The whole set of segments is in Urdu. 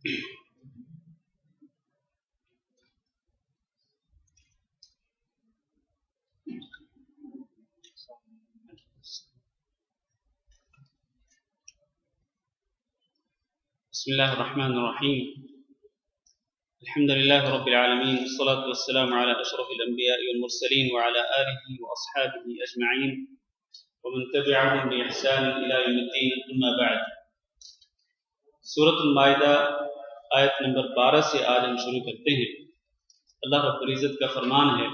بسم الله الرحمن الرحيم. الحمد لله رب العالمين، والصلاة والسلام على أشرف الأنبياء والمرسلين وعلى آله وأصحابه أجمعين ومن تبعهم بإحسان إلى يوم الدين. أما بعد. سورۃ المائدہ آیت نمبر 12 سے آج ہم شروع کرتے ہیں. اللہ رب العزت کا فرمان ہے: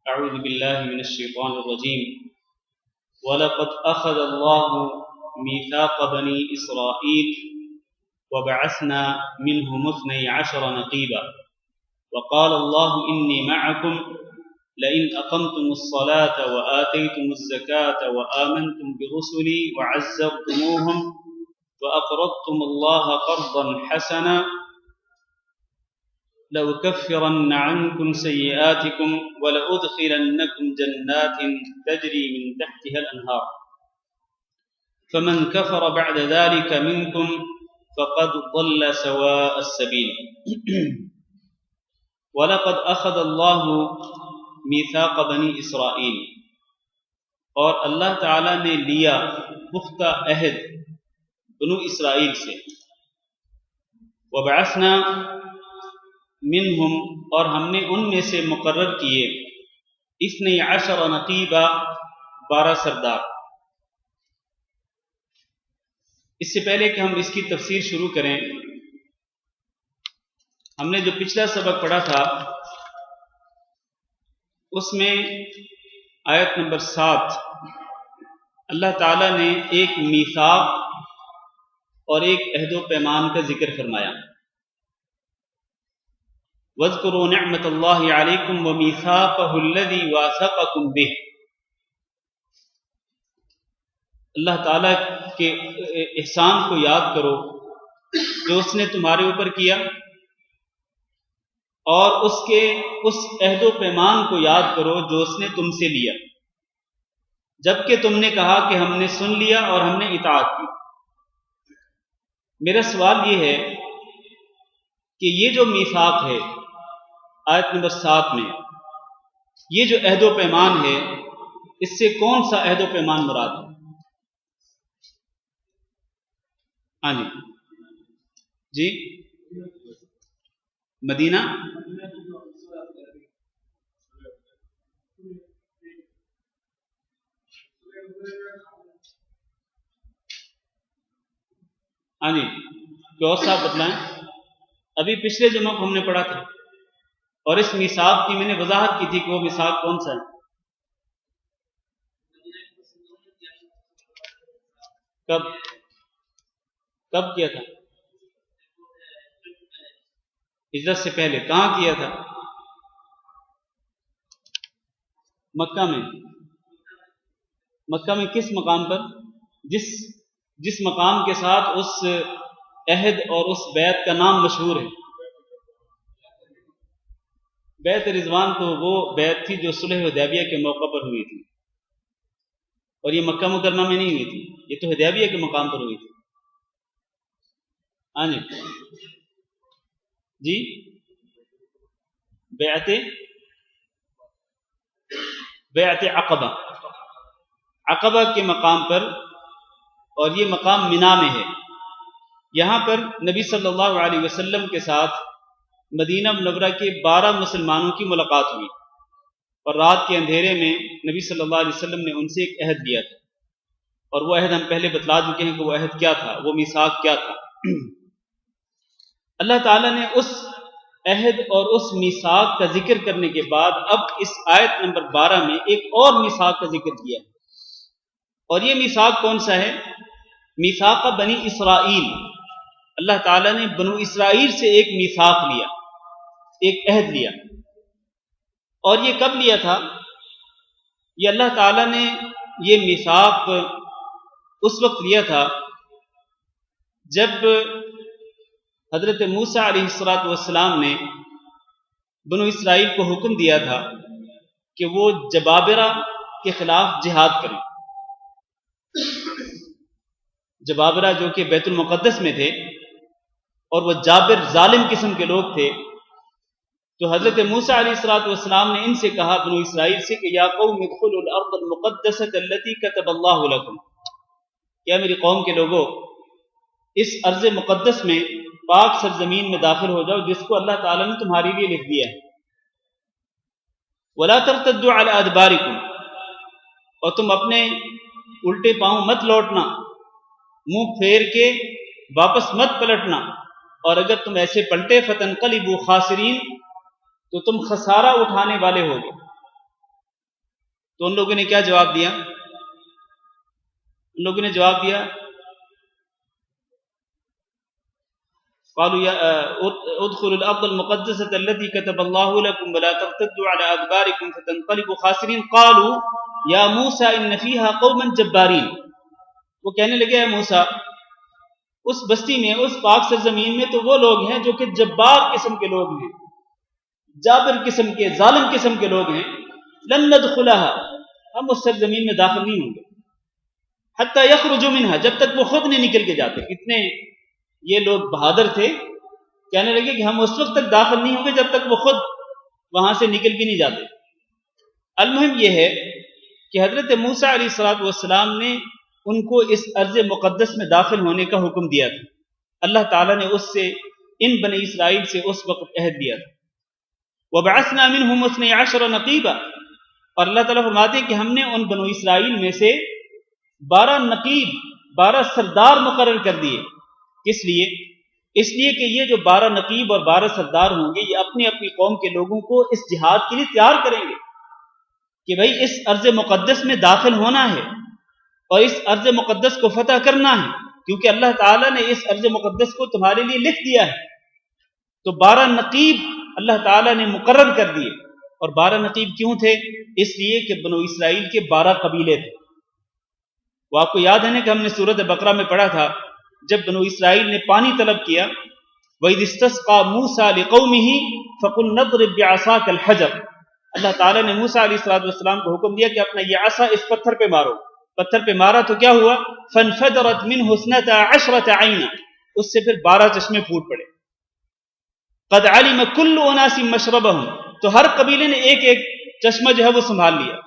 اعوذ باللہ من الشیطان الرجیم. وَلَقَدْ أَخَذَ اللَّهُ مِيثَاقَ بَنِي إِسْرَائِيلَ وبعثنا منهم 12 نقيبا وقال الله إني معكم لئن أقمتم الصلاة وآتيتم الزكاة وآمنتم برسلي وعزرتموهم وأقرضتم الله قرضا حسنا لأكفرن عنكم سيئاتكم ولأدخلنكم جنات تجري من تحتها الأنهار فمن كفر بعد ذلك منكم فقد ضل سواء السبيل. وَلَقَدْ أَخَذَ اللَّهُ مِيثَاقَ بَنِي إِسْرَائِيلَ، اور اللہ تعالیٰ نے لیا پختہ عہد بنو اسرائیل سے. وَبَعَثْنَا مِنْهُمْ، اور ہم نے ان میں سے مقرر کیے 12 نقیبا، 12 سردار. اس سے پہلے کہ ہم اس کی تفسیر شروع کریں، ہم نے جو پچھلا سبق پڑھا تھا اس میں آیت نمبر 7 اللہ تعالیٰ نے ایک میثاق اور ایک عہد و پیمان کا ذکر فرمایا. وَاذْكُرُوا نِعْمَةَ اللَّهِ عَلَيْكُمْ وَمِيثَاقَهُ الَّذِي وَاثَقَكُمْ بِهِ. اللہ تعالیٰ کے احسان کو یاد کرو جو اس نے تمہارے اوپر کیا، اور اس عہد و پیمان کو یاد کرو جو اس نے تم سے لیا، جبکہ تم نے کہا کہ ہم نے سن لیا اور ہم نے اطاعت کی. میرا سوال یہ ہے کہ یہ جو میثاق ہے آیت نمبر 7 میں، یہ جو عہد و پیمان ہے، اس سے کون سا عہد و پیمان مراد ہے؟ ہاں جی مدینہ. ہاں جی، کوئی اور صاحب بتلائیں. ابھی پچھلے جمعہ کو ہم نے پڑھا تھا، اور اس میثاق کی میں نے وضاحت کی تھی کہ وہ میثاق کون سا ہے. کب کیا تھا؟ ہجرت سے پہلے. کہاں کیا تھا؟ مکہ میں. مکہ میں کس مقام پر؟ جس مقام کے ساتھ اس عہد اور اس بیعت کا نام مشہور ہے. بیعت رضوان تو وہ بیعت تھی جو صلح حدیبیہ کے موقع پر ہوئی تھی، اور یہ مکہ مکرمہ میں نہیں ہوئی تھی، یہ تو حدیبیہ کے مقام پر ہوئی تھی. ہاں جی بیعت عقبہ کے مقام پر، اور یہ مقام منا میں ہے. یہاں پر نبی صلی اللہ علیہ وسلم کے ساتھ مدینہ منورہ کے 12 مسلمانوں کی ملاقات ہوئی، اور رات کے اندھیرے میں نبی صلی اللہ علیہ وسلم نے ان سے ایک عہد لیا تھا، اور وہ عہد ہم پہلے بتلا چکے ہیں کہ وہ عہد کیا تھا، وہ میثاق کیا تھا. اللہ تعالیٰ نے اس عہد اور اس میثاق کا ذکر کرنے کے بعد اب اس آیت نمبر 12 میں ایک اور میثاق کا ذکر کیا ہے. اور یہ میثاق کون سا ہے؟ میثاق بنی اسرائیل. اللہ تعالیٰ نے بنو اسرائیل سے ایک میثاق لیا، ایک عہد لیا. اور یہ کب لیا تھا؟ یہ اللہ تعالیٰ نے یہ میثاق اس وقت لیا تھا جب حضرت موسیٰ علیہ السلام نے بنو اسرائیل کو حکم دیا تھا کہ وہ جبابرہ کے خلاف جہاد کریں. جبابرہ جو کہ بیت المقدس میں تھے، اور وہ جابر ظالم قسم کے لوگ تھے، تو حضرت موسیٰ علیہ الصلوۃ والسلام نے ان سے کہا، بنو اسرائیل سے، کہ یا قوم ادخلوا الارض المقدسۃ التي كتب اللہ لكم، کیا میری قوم کے لوگوں اس ارض مقدس میں، پاک سرزمین میں داخل ہو جاؤ جس کو اللہ تعالیٰ نے تمہارے لیے لکھ دیا ہے۔ ولا ترتدوا على ادبارکم، اور تم اپنے الٹے پاؤں مت لوٹنا، منہ پھیر کے واپس مت پلٹنا، اور اگر تم ایسے پلٹے فتنقلبوا خاسرین، تو تم خسارہ اٹھانے والے ہوگے۔ تو ان لوگوں نے کیا جواب دیا؟ ان لوگوں نے جواب دیا، قالوا یا ادخلوا الارض المقدسة التي كتب الله لكم ولا ترتدوا على ادباركم فتنقلبوا خاسرين قالوا یا موسیٰ ان فيها قوما جبارین، وہ کہنے لگے اے موسیٰ، اس بستی میں، اس پاک سرزمین میں تو وہ لوگ ہیں جو کہ جبار قسم کے لوگ ہیں، جابر قسم کے، ظالم قسم کے لوگ ہیں، لن ندخلها، ہم اس سرزمین میں داخل نہیں ہوں گے، حتی یخرجوا منها، جب تک وہ خود نہیں نکل کے جاتے۔ اتنے یہ لوگ بہادر تھے، کہنے لگے کہ ہم اس وقت تک داخل نہیں ہوں گے جب تک وہ خود وہاں سے نکل کے نہیں جاتے۔ المہم یہ ہے کہ حضرت موسیٰ علیہ الصلوۃ والسلام نے ان کو اس ارض مقدس میں داخل ہونے کا حکم دیا تھا۔ اللہ تعالیٰ نے اس سے، ان بنی اسرائیل سے اس وقت عہد دیا تھا۔ وَبَعَثْنَا مِنْهُمْ 12 نقیبا، اور اللہ تعالیٰ فرماتے ہیں کہ ہم نے ان بنو اسرائیل میں سے 12 نقیب، 12 سردار مقرر کر دیے۔ کس لیے؟ اس لیے کہ یہ جو 12 نقیب اور 12 سردار ہوں گے، یہ اپنی اپنی قوم کے لوگوں کو اس جہاد کے لیے تیار کریں گے کہ بھئی اس ارض مقدس میں داخل ہونا ہے اور اس ارض مقدس کو فتح کرنا ہے، کیونکہ اللہ تعالیٰ نے اس ارض مقدس کو تمہارے لیے لکھ دیا ہے۔ تو 12 نقیب اللہ تعالیٰ نے مقرر کر دیے۔ اور 12 نقیب کیوں تھے؟ اس لیے کہ بنو اسرائیل کے 12 قبیلے تھے۔ وہ آپ کو یاد ہے نا کہ ہم نے سورۃ بقرہ میں پڑھا تھا، جب بنو اسرائیل نے پانی طلب کیا، وَإِذِ اسْتَسْقَىٰ مُوسَىٰ لِقَوْمِهِ فَقُلْ نَضْرِبْ بِعَصَاكَ الْحَجَرَ، اللہ تعالیٰ نے موسیٰ علیہ السلام کو حکم دیا کہ اپنا یہ عصا اس پتھر پہ مارو۔ پتھر پہ مارا تو کیا ہوا؟ فَانْفَجَرَتْ مِنْهُ 12 عَيْنًا، اس سے پھر 12 چشمے پھوٹ پڑے۔ قَدْ عَلِمَ كُلُّ أُنَاسٍ مَشْرَبَهُمْ، تو ہر قبیلے نے ایک ایک چشمہ جو ہے وہ سنبھال لیا۔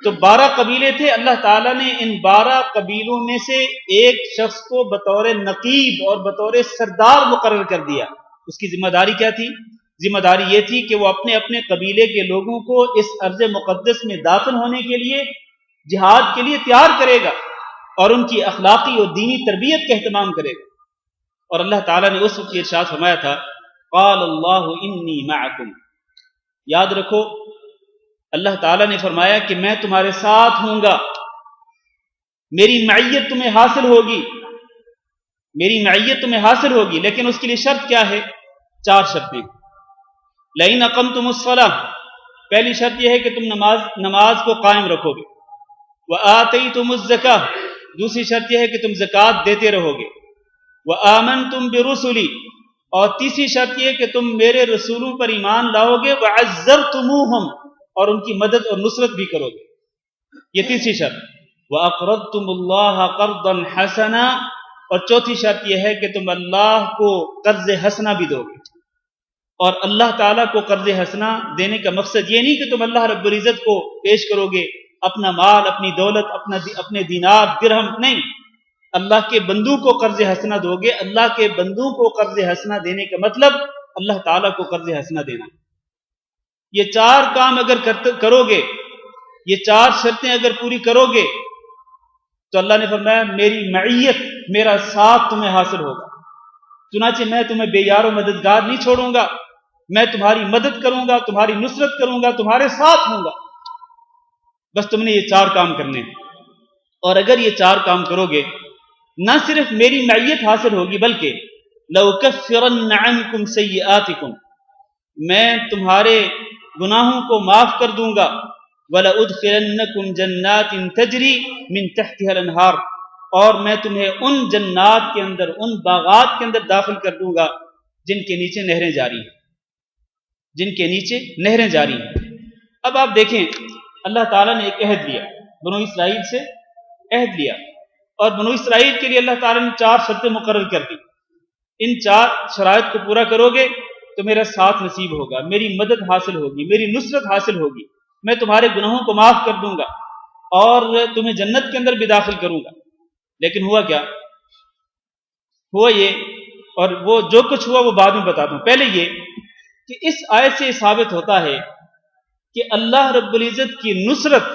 تو 12 قبیلے تھے، اللہ تعالیٰ نے ان 12 قبیلوں میں سے ایک شخص کو بطور نقیب اور بطور سردار مقرر کر دیا۔ اس کی ذمہ داری کیا تھی؟ ذمہ داری یہ تھی کہ وہ اپنے اپنے قبیلے کے لوگوں کو اس ارض مقدس میں داخل ہونے کے لیے، جہاد کے لیے تیار کرے گا اور ان کی اخلاقی اور دینی تربیت کا اہتمام کرے گا۔ اور اللہ تعالیٰ نے اس وقت یہ ارشاد فرمایا تھا، قال اللہ انی معکم، یاد رکھو اللہ تعالیٰ نے فرمایا کہ میں تمہارے ساتھ ہوں گا، میری معیت تمہیں حاصل ہوگی، میری معیت تمہیں حاصل ہوگی، لیکن اس کے لیے شرط کیا ہے؟ 4 شرطیں۔ لئن اقمتم الصلاۃ، پہلی شرط یہ ہے کہ تم نماز کو قائم رکھو گے۔ وآتیتم الزکاۃ، دوسری شرط یہ ہے کہ تم زکوٰۃ دیتے رہو گے۔ وآمنتم برسلی، اور تیسری شرط یہ ہے کہ تم میرے رسولوں پر ایمان لاؤ گے۔ وعزرتموہم، اور ان کی مدد اور نصرت بھی کرو گے، یہ تیسری شرط۔ وَأَقْرَضْتُمُ اللَّهَ قَرْضًا حَسَنًا، اور چوتھی شرط یہ ہے کہ تم اللہ کو قرض حسنہ بھی دو گے۔ اور اللہ تعالیٰ کو قرض حسنہ دینے کا مقصد یہ نہیں کہ تم اللہ رب العزت کو پیش کرو گے اپنا مال، اپنی دولت، اپنے دینار درہم، نہیں، اللہ کے بندوں کو قرض حسنہ دو گے۔ اللہ کے بندوں کو قرض حسنہ دینے کا مطلب اللہ تعالیٰ کو قرض حسنہ دینا۔ یہ 4 کام اگر کرو گے، یہ 4 شرطیں اگر پوری کرو گے، تو اللہ نے فرمایا میری معیت، میرا ساتھ تمہیں حاصل ہوگا۔ چنانچہ میں تمہیں بے یار و مددگار نہیں چھوڑوں گا، میں تمہاری مدد کروں گا، تمہاری نصرت کروں گا، تمہارے ساتھ ہوں گا۔ بس تم نے یہ 4 کام کرنے ہیں، اور اگر یہ 4 کام کرو گے، نہ صرف میری معیت حاصل ہوگی بلکہ لَأُكَفِّرَنَّ عَنْكُمْ سَيِّئَاتِكُمْ، میں تمہارے گناہوں کو معاف کر دوں گا۔ وَلَأُدْخِلَنَّكُمْ جَنَّاتٍ تَجْرِي مِن تَحْتِهَا الْأَنْهَارُ، اور میں تمہیں ان جنات کے اندر، ان باغات کے اندر داخل کر دوں گا جن کے نیچے نہریں جاری ہیں، جن کے نیچے نہریں جاری ہیں۔ اب آپ دیکھیں، اللہ تعالیٰ نے ایک عہد لیا، بنو اسرائیل سے عہد لیا، اور بنو اسرائیل کے لیے اللہ تعالیٰ نے 4 شرطیں مقرر کر دی۔ ان 4 شرائط کو پورا کرو گے تو میرا ساتھ نصیب ہوگا، میری مدد حاصل ہوگی، میری نصرت حاصل ہوگی، میں تمہارے گناہوں کو معاف کر دوں گا اور تمہیں جنت کے اندر بھی داخل کروں گا۔ لیکن ہوا کیا؟ ہوا یہ، اور وہ جو کچھ ہوا وہ بعد میں بتاتا ہوں۔ پہلے یہ کہ اس آیت سے یہ ثابت ہوتا ہے کہ اللہ رب العزت کی نصرت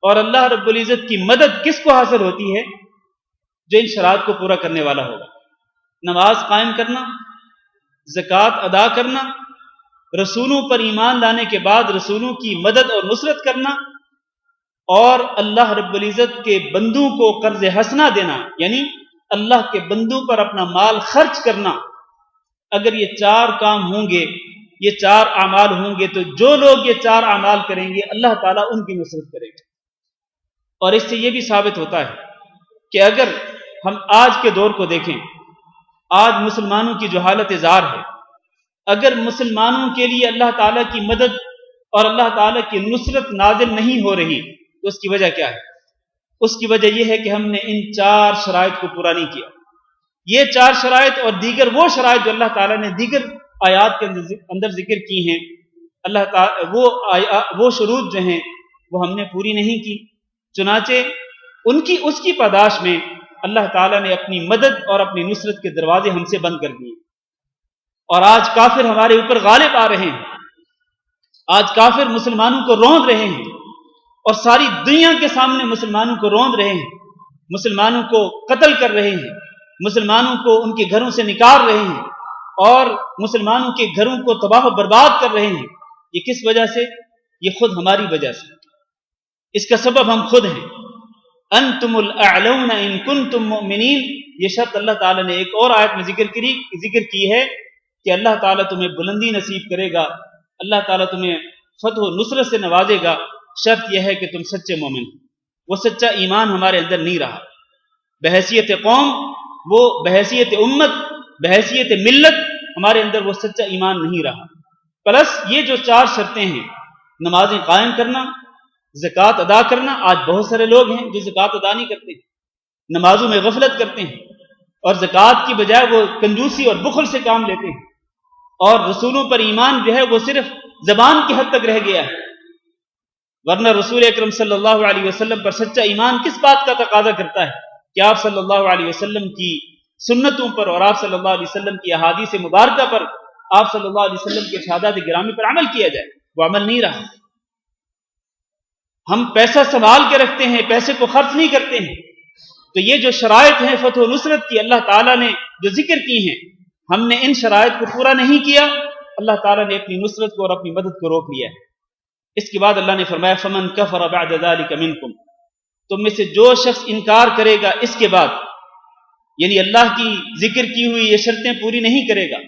اور اللہ رب العزت کی مدد کس کو حاصل ہوتی ہے؟ جو ان شرائط کو پورا کرنے والا ہوگا۔ نماز قائم کرنا، زکوٰۃ ادا کرنا، رسولوں پر ایمان لانے کے بعد رسولوں کی مدد اور نصرت کرنا، اور اللہ رب العزت کے بندوں کو قرض حسنہ دینا، یعنی اللہ کے بندوں پر اپنا مال خرچ کرنا۔ اگر یہ 4 کام ہوں گے، یہ 4 اعمال ہوں گے، تو جو لوگ یہ 4 اعمال کریں گے اللہ تعالیٰ ان کی نصرت کرے گا۔ اور اس سے یہ بھی ثابت ہوتا ہے کہ اگر ہم آج کے دور کو دیکھیں، آج مسلمانوں کی جو حالت زار ہے، اگر مسلمانوں کے لیے اللہ تعالیٰ کی مدد اور اللہ تعالیٰ کی نصرت نازل نہیں ہو رہی تو اس کی وجہ کیا ہے؟ اس کی وجہ یہ ہے کہ ہم نے ان 4 شرائط کو پورا نہیں کیا۔ یہ 4 شرائط اور دیگر وہ شرائط جو اللہ تعالیٰ نے دیگر آیات کے اندر ذکر کی ہیں، اللہ تعالیٰ وہ شروط جو ہیں وہ ہم نے پوری نہیں کی، چنانچہ اس کی پاداش میں اللہ تعالیٰ نے اپنی مدد اور اپنی نصرت کے دروازے ہم سے بند کر دیے، اور آج کافر ہمارے اوپر غالب آ رہے ہیں، آج کافر مسلمانوں کو روند رہے ہیں اور ساری دنیا کے سامنے مسلمانوں کو روند رہے ہیں، مسلمانوں کو قتل کر رہے ہیں، مسلمانوں کو ان کے گھروں سے نکال رہے ہیں اور مسلمانوں کے گھروں کو تباہ و برباد کر رہے ہیں۔ یہ کس وجہ سے؟ یہ خود ہماری وجہ سے، اس کا سبب ہم خود ہیں۔ انتم الاعلون ان کنتم مؤمنین، یہ شرط اللہ تعالیٰ نے ایک اور آیت میں ذکر کی ہے کہ اللہ تعالیٰ تمہیں بلندی نصیب کرے گا، اللہ تعالیٰ تمہیں فتح و نصرت سے نوازے گا، شرط یہ ہے کہ تم سچے مومن ہو۔ وہ سچا ایمان ہمارے اندر نہیں رہا، بحیثیت قوم، وہ بحیثیت امت، بحیثیت ملت ہمارے اندر وہ سچا ایمان نہیں رہا۔ پلس یہ جو 4 شرطیں ہیں، نمازیں قائم کرنا، زکوٰۃ ادا کرنا، آج بہت سارے لوگ ہیں جو زکوٰۃ ادا نہیں کرتے، نمازوں میں غفلت کرتے ہیں، اور زکوٰۃ کی بجائے وہ کنجوسی اور بخل سے کام لیتے ہیں، اور رسولوں پر ایمان جو ہے وہ صرف زبان کی حد تک رہ گیا ہے، ورنہ رسول اکرم صلی اللہ علیہ وسلم پر سچا ایمان کس بات کا تقاضا کرتا ہے کہ آپ صلی اللہ علیہ وسلم کی سنتوں پر اور آپ صلی اللہ علیہ وسلم کی احادیث مبارکہ پر، آپ صلی اللہ علیہ وسلم کے ارشادات گرامی پر عمل کیا جائے۔ وہ عمل نہیں رہا۔ ہم پیسہ سنبھال کے رکھتے ہیں، پیسے کو خرچ نہیں کرتے ہیں۔ تو یہ جو شرائط ہیں فتح و نصرت کی اللہ تعالیٰ نے جو ذکر کی ہیں، ہم نے ان شرائط کو پورا نہیں کیا، اللہ تعالیٰ نے اپنی نصرت کو اور اپنی مدد کو روک لیا ہے۔ اس کے بعد اللہ نے فرمایا فمن کفر بعد ذلک منکم، تم میں سے جو شخص انکار کرے گا اس کے بعد، یعنی اللہ کی ذکر کی ہوئی یہ شرطیں پوری نہیں کرے گا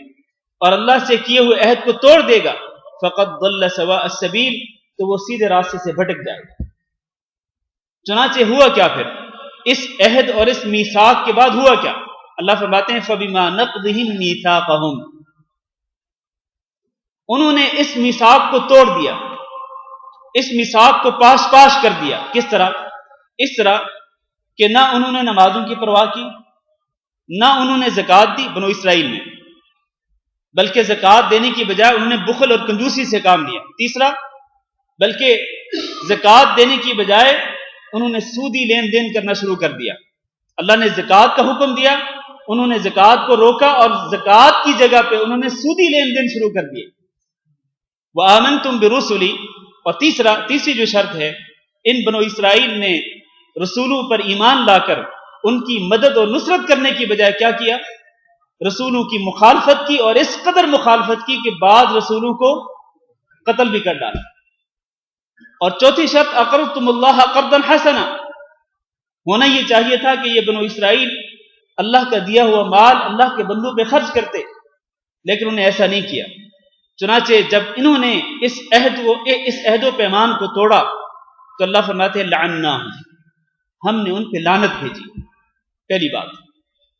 اور اللہ سے کیے ہوئے عہد کو توڑ دے گا، فقد ضل سواء السبیل، تو وہ سیدھے راستے سے بھٹک جائے گا۔ چنانچہ ہوا کیا پھر؟ اس عہد اور اس میثاق کے بعد ہوا کیا؟ اللہ فرماتے ہیں فَبِمَا نَقْضِهِمْ مِيثَاقَهُمْ، انہوں نے اس میثاق کو توڑ دیا، اس میثاق کو پاش کر دیا۔ کس طرح؟ اس طرح کہ نہ انہوں نے نمازوں کی پرواہ کی، نہ انہوں نے زکوٰۃ دی بنو اسرائیل میں، بلکہ زکوٰۃ دینے کی بجائے انہوں نے بخل اور کنجوسی سے کام لیا۔ تیسرا، بلکہ زکوٰۃ دینے کی بجائے انہوں نے سودی لین دین کرنا شروع کر دیا۔ اللہ نے زکوٰۃ کا حکم دیا، انہوں نے زکوٰۃ کو روکا اور زکوٰۃ کی جگہ پہ انہوں نے سودی لین دین شروع کر دیے۔ وَآمَنْتُمْ بِرُسُلِي، اور تیسری جو شرط ہے، ان بنو اسرائیل نے رسولوں پر ایمان لا کر ان کی مدد اور نصرت کرنے کی بجائے کیا کیا؟ رسولوں کی مخالفت کی، اور اس قدر مخالفت کی کہ بعض رسولوں کو قتل بھی کر ڈالا۔ اور چوتھی شرط اقرضتم اللہ قرضا حسنا، ہونا یہ چاہیے تھا کہ یہ بنو اسرائیل اللہ کا دیا ہوا مال اللہ کے بندوں پہ خرچ کرتے، لیکن انہوں نے ایسا نہیں کیا۔ چنانچہ جب انہوں نے اس عہد و پیمان کو توڑا تو اللہ فرماتے ہیں لعناہم، ہم نے ان پہ لعنت بھیجی۔ پہلی بات،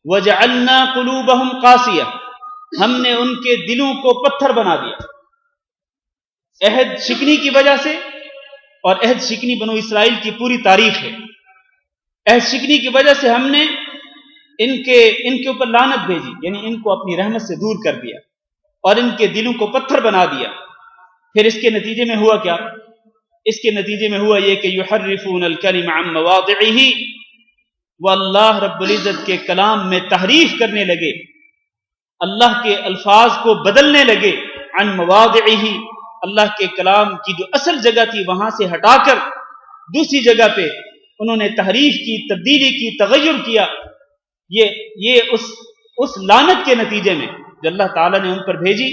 وجعلنا قلوبہم قاسیہ، ہم نے ان کے دلوں کو پتھر بنا دیا عہد شکنی کی وجہ سے، اور عہد شکنی بنو اسرائیل کی پوری تاریخ ہے۔ عہد شکنی کی وجہ سے ہم نے ان کے اوپر لعنت بھیجی، یعنی ان کو اپنی رحمت سے دور کر دیا اور ان کے دلوں کو پتھر بنا دیا۔ پھر اس کے نتیجے میں ہوا کیا؟ اس کے نتیجے میں ہوا یہ کہ یحرفون الکلم عن مواضعہ، وہ اللہ رب العزت کے کلام میں تحریف کرنے لگے، اللہ کے الفاظ کو بدلنے لگے، عن مواضعہ، اللہ کے کلام کی جو اصل جگہ تھی وہاں سے ہٹا کر دوسری جگہ پہ انہوں نے تحریف کی، تبدیلی کی، تغیر کیا۔ یہ اس لعنت کے نتیجے میں جو اللہ تعالیٰ نے ان پر بھیجی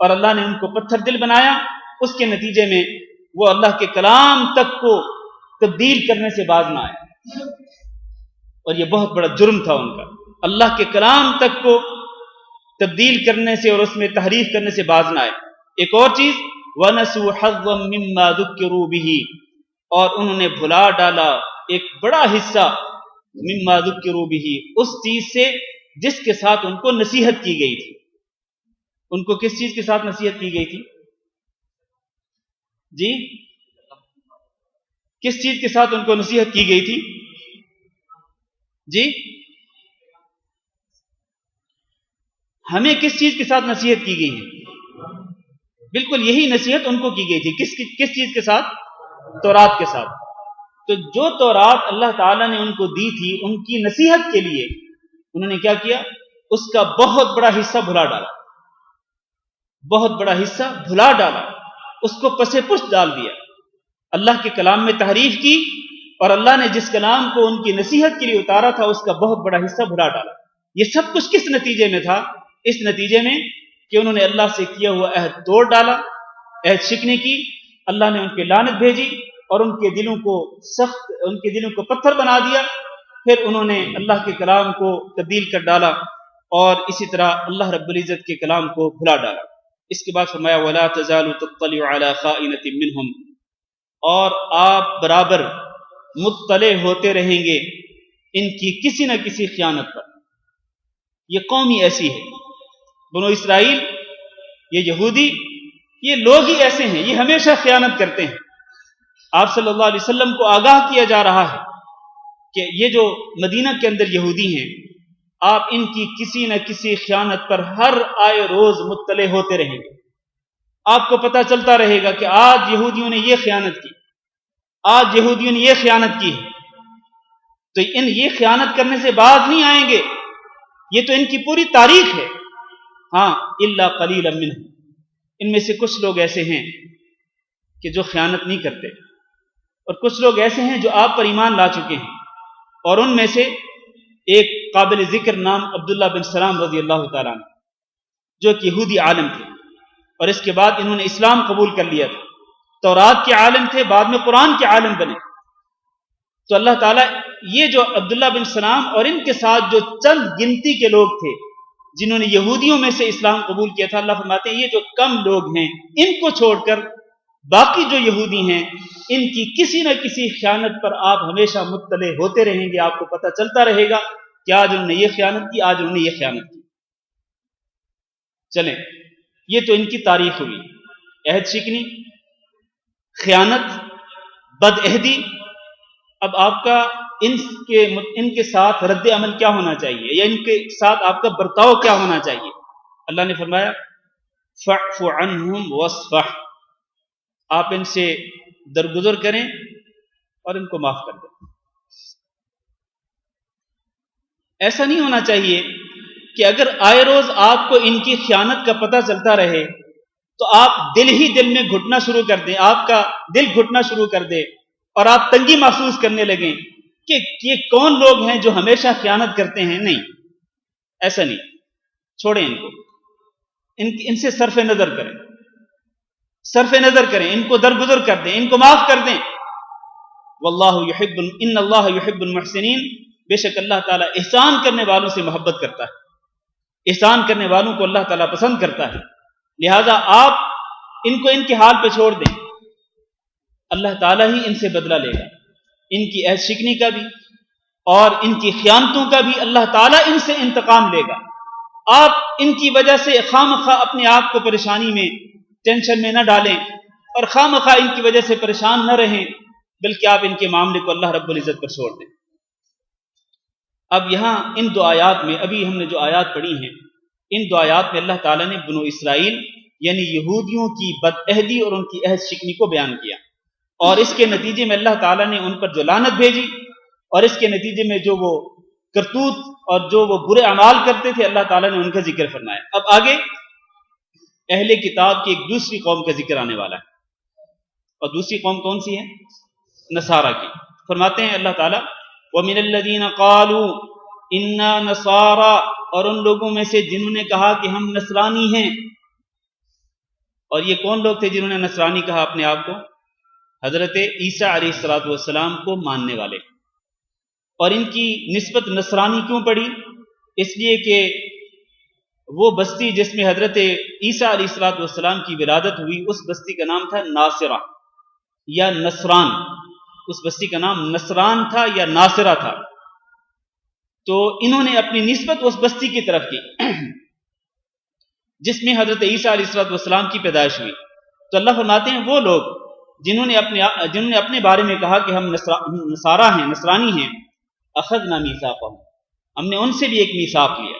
اور اللہ نے ان کو پتھر دل بنایا، اس کے نتیجے میں وہ اللہ کے کلام تک کو تبدیل کرنے سے باز نہ آئے، اور یہ بہت بڑا جرم تھا ان کا، اللہ کے کلام تک کو تبدیل کرنے سے اور اس میں تحریف کرنے سے باز نہ آئے۔ ایک اور چیز، وَنَسُوا حَظًّا مِّمَّا ذُكِّرُوا بِهِ، اور انہوں نے بھلا ڈالا ایک بڑا حصہ، مما ذکروا بہ، اس چیز سے جس کے ساتھ ان کو نصیحت کی گئی تھی۔ ان کو کس چیز کے ساتھ نصیحت کی گئی تھی؟ جی، کس چیز کے ساتھ ان کو نصیحت کی گئی تھی؟ جی، ہمیں کس چیز کے ساتھ نصیحت کی گئی ہے؟ بالکل یہی نصیحت ان کو کی گئی تھی۔ کس چیز کے ساتھ؟ تورات کے ساتھ۔ تو جو تورات اللہ تعالیٰ نے ان کو دی تھی، ان کی نصیحت کے لیے انہوں نے کیا کیا؟ اس کا بہت بڑا حصہ بھلا ڈالا، بہت بڑا حصہ بھلا ڈالا، اس کو پسے پشت ڈال دیا، اللہ کے کلام میں تحریف کی، اور اللہ نے جس کلام کو ان کی نصیحت کے لیے اتارا تھا اس کا بہت بڑا حصہ بھلا ڈالا۔ یہ سب کچھ کس نتیجے میں تھا؟ اس نتیجے میں کہ انہوں نے اللہ سے کیا ہوا عہد توڑ ڈالا، عہد شکنی کی، اللہ نے ان پہ لعنت بھیجی اور ان کے دلوں کو پتھر بنا دیا، پھر انہوں نے اللہ کے کلام کو تبدیل کر ڈالا اور اسی طرح اللہ رب العزت کے کلام کو بھلا ڈالا۔ اس کے بعد فرمایا وَلَا تَزَالُ تَطَّلِعُ عَلَىٰ خَائِنَةٍ مِّنْهُمْ، اور آپ برابر مطلع ہوتے رہیں گے ان کی کسی نہ کسی خیانت پر۔ یہ قوم ہی ایسی ہے، بنو اسرائیل، یہ یہودی، یہ لوگ ہی ایسے ہیں، یہ ہمیشہ خیانت کرتے ہیں۔ آپ صلی اللہ علیہ وسلم کو آگاہ کیا جا رہا ہے کہ یہ جو مدینہ کے اندر یہودی ہیں، آپ ان کی کسی نہ کسی خیانت پر ہر آئے روز مطلع ہوتے رہیں گے۔ آپ کو پتہ چلتا رہے گا کہ آج یہودیوں نے یہ خیانت کی، آج یہودیوں نے یہ خیانت کی ہے، تو یہ خیانت کرنے سے باز نہیں آئیں گے، یہ تو ان کی پوری تاریخ ہے۔ ہاں الا قلیلا منہم، ان میں سے کچھ لوگ ایسے ہیں کہ جو خیانت نہیں کرتے، اور کچھ لوگ ایسے ہیں جو آپ پر ایمان لا چکے ہیں، اور ان میں سے ایک قابل ذکر نام عبداللہ بن سلام رضی اللہ تعالیٰ عنہ، جو ایک یہودی عالم تھے، اور اس کے بعد انہوں نے اسلام قبول کر لیا تھا، تورات کے عالم تھے، بعد میں قرآن کے عالم بنے۔ تو اللہ تعالیٰ یہ جو عبداللہ بن سلام اور ان کے ساتھ جو چند گنتی کے لوگ تھے جنہوں نے یہودیوں میں سے اسلام قبول کیا تھا، اللہ فرماتے ہیں یہ جو کم لوگ ہیں ان کو چھوڑ کر باقی جو یہودی ہیں ان کی کسی نہ کسی خیانت پر آپ ہمیشہ مطلع ہوتے رہیں گے، آپ کو پتہ چلتا رہے گا کہ آج انہوں نے یہ خیانت کی، آج انہوں نے یہ خیانت کی۔ چلیں، یہ تو ان کی تاریخ ہوئی، عہد شکنی، خیانت، بد عہدی۔ اب آپ کا ان کے ساتھ رد عمل کیا ہونا چاہیے، یا ان کے ساتھ آپ کا برتاؤ کیا ہونا چاہیے؟ اللہ نے فرمایا فاعف عنہم واصفح، آپ ان سے درگزر کریں اور ان کو معاف کر دیں۔ ایسا نہیں ہونا چاہیے کہ اگر آئے روز آپ کو ان کی خیانت کا پتہ چلتا رہے تو آپ دل ہی دل میں گھٹنا شروع کر دیں، آپ کا دل گھٹنا شروع کر دے اور آپ تنگی محسوس کرنے لگیں کہ یہ کون لوگ ہیں جو ہمیشہ خیانت کرتے ہیں۔ نہیں، ایسا نہیں، چھوڑیں ان کو، ان سے صرف نظر کریں، صرف نظر کریں، ان کو درگزر کر دیں، ان کو معاف کر دیں۔ ان اللہ یحب المحسنین، بے شک اللہ تعالیٰ احسان کرنے والوں سے محبت کرتا ہے، احسان کرنے والوں کو اللہ تعالیٰ پسند کرتا ہے، لہذا آپ ان کو ان کے حال پہ چھوڑ دیں، اللہ تعالیٰ ہی ان سے بدلہ لے گا، ان کی عہد شکنی کا بھی اور ان کی خیانتوں کا بھی اللہ تعالیٰ ان سے انتقام لے گا۔ آپ ان کی وجہ سے خواہ اپنے آپ کو پریشانی میں، ٹینشن میں نہ ڈالیں، اور خواہ ان کی وجہ سے پریشان نہ رہیں، بلکہ آپ ان کے معاملے کو اللہ رب العزت پر چھوڑ دیں۔ اب یہاں ان دو آیات میں، ابھی ہم نے جو آیات پڑھی ہیں، ان دو آیات میں اللہ تعالیٰ نے بنو اسرائیل یعنی یہودیوں کی بدعہدی اور ان کی عہد شکنی کو بیان کیا، اور اس کے نتیجے میں اللہ تعالیٰ نے ان پر جو لعنت بھیجی، اور اس کے نتیجے میں جو وہ کرتوت اور جو وہ برے اعمال کرتے تھے اللہ تعالیٰ نے ان کا ذکر فرمایا۔ اب آگے اہل کتاب کی ایک دوسری قوم کا ذکر آنے والا ہے، اور دوسری قوم کون سی ہے؟ نصارہ کی۔ فرماتے ہیں اللہ تعالیٰ وَمِنَ الَّذِينَ قَالُوا إِنَّا نَصَارَى، اور ان لوگوں میں سے جنہوں نے کہا کہ ہم نصرانی ہیں۔ اور یہ کون لوگ تھے جنہوں نے نصرانی کہا اپنے آپ کو؟ حضرت عیسیٰ علیہ السلام کو ماننے والے۔ اور ان کی نسبت نصرانی کیوں پڑی؟ اس لیے کہ وہ بستی جس میں حضرت عیسیٰ علیہ السلام کی ولادت ہوئی، اس بستی کا نام تھا ناصرہ یا نصران۔ اس بستی کا نام نصران تھا یا ناصرہ تھا۔ تو انہوں نے اپنی نسبت اس بستی کی طرف کی جس میں حضرت عیسیٰ علیہ السلام کی پیدائش ہوئی۔ تو اللہ فرماتے ہیں وہ لوگ جنہوں نے اپنے بارے میں کہا کہ ہم نصارہ ہیں، نصرانی ہیں، اخذنا میثاقہم، ہم نے ان سے بھی ایک میثاق لیا،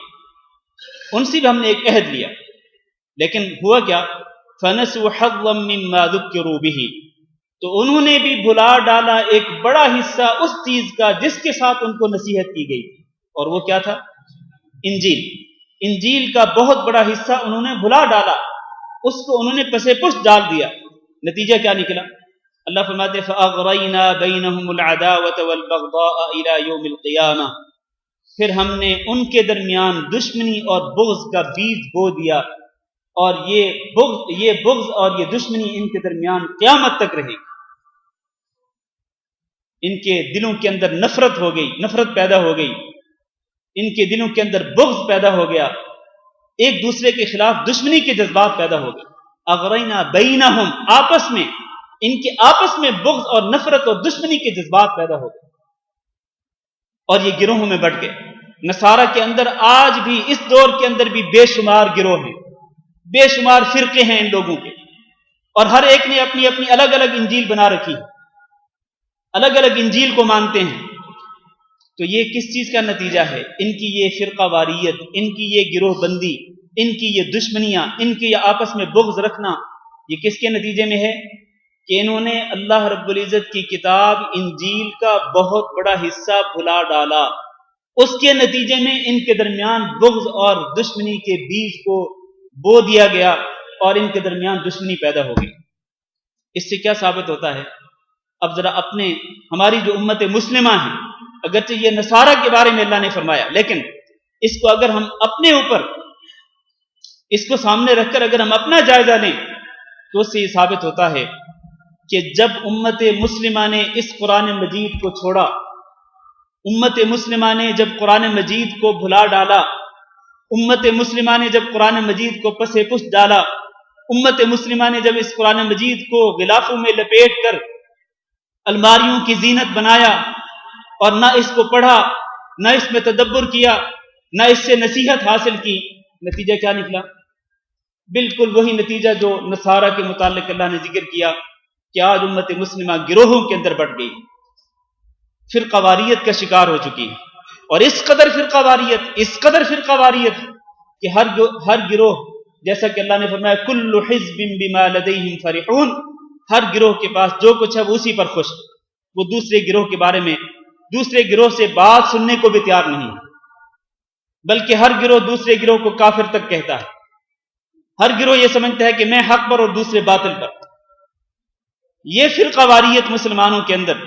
ان سے بھی ہم نے ایک عہد لیا، لیکن ہوا کیا؟ فنسوا حظا مما ذکروا به، تو انہوں نے بھی بھلا ڈالا ایک بڑا حصہ اس چیز کا جس کے ساتھ ان کو نصیحت کی گئی، اور وہ کیا تھا؟ انجیل کا بہت بڑا حصہ انہوں نے بھلا ڈالا، اس کو انہوں نے پسے پشت ڈال دیا۔ نتیجہ کیا نکلا؟ اللہ فرماتے ہیں فَأَغْرَيْنَا بَيْنَهُمُ الْعَدَاوَةَ وَالْبَغْضَاءَ إِلَى يَوْمِ الْقِيَامَةِ، پھر ہم نے ان کے درمیان دشمنی اور بغض کا بیج بو دیا، اور یہ بغض اور یہ دشمنی ان کے درمیان قیامت تک رہے گی۔ ان کے دلوں کے اندر نفرت ہو گئی، نفرت پیدا ہو گئی، ان کے دلوں کے اندر بغض پیدا ہو گیا، ایک دوسرے کے خلاف دشمنی کے جذبات پیدا ہو گئے۔ اغرینا بینہم، آپس میں، ان کے آپس میں بغض اور نفرت اور دشمنی کے جذبات پیدا ہو گئے، اور یہ گروہوں میں بٹ گئے۔ نصارہ کے اندر آج بھی، اس دور کے اندر بھی بے شمار گروہ ہیں، بے شمار فرقے ہیں ان لوگوں کے، اور ہر ایک نے اپنی اپنی الگ الگ انجیل بنا رکھی، الگ الگ انجیل کو مانتے ہیں۔ تو یہ کس چیز کا نتیجہ ہے؟ ان کی یہ فرقہ واریت، ان کی یہ گروہ بندی، ان کی یہ دشمنیاں، ان کی یہ آپس میں بغض رکھنا، یہ کس کے نتیجے میں ہے؟ کہ انہوں نے اللہ رب العزت کی کتاب انجیل کا بہت بڑا حصہ بھلا ڈالا، اس کے نتیجے میں ان کے درمیان بغض اور دشمنی کے بیج کو بو دیا گیا، اور ان کے درمیان دشمنی پیدا ہو گئی۔ اس سے کیا ثابت ہوتا ہے؟ اب ذرا ہماری جو امت مسلمہ ہیں، اگرچہ یہ نصارہ کے بارے میں اللہ نے فرمایا، لیکن اس کو اگر ہم اپنے اوپر، اس کو سامنے رکھ کر اگر ہم اپنا جائزہ لیں تو اس سے یہ ثابت ہوتا ہے کہ جب امت مسلمہ نے اس قرآن مجید کو چھوڑا، امت مسلمہ نے جب قرآن مجید کو بھلا ڈالا، امت مسلمہ نے جب قرآن مجید کو پس پشت ڈالا، امت مسلمہ نے جب اس قرآن مجید کو غلافوں میں لپیٹ کر الماریوں کی زینت بنایا، اور نہ اس کو پڑھا، نہ اس میں تدبر کیا، نہ اس سے نصیحت حاصل کی، نتیجہ کیا نکلا؟ بالکل وہی نتیجہ جو نصارہ کے متعلق اللہ نے ذکر کیا کہ آج امت مسلمہ گروہوں کے اندر بٹ گئی، فرقہ واریت کا شکار ہو چکی ہے، اور اس قدر فرقہ واریت کہ ہر گروہ، جیسا کہ اللہ نے فرمایا کل حزب بما لدیہم فرحون، ہر گروہ کے پاس جو کچھ ہے وہ اسی پر خوش، وہ دوسرے گروہ کے بارے میں، دوسرے گروہ سے بات سننے کو بھی تیار نہیں ہے، بلکہ ہر گروہ دوسرے گروہ کو کافر تک کہتا ہے، ہر گروہ یہ سمجھتا ہے کہ میں حق پر اور دوسرے باطل پر۔ یہ فرقہ واریت مسلمانوں کے اندر،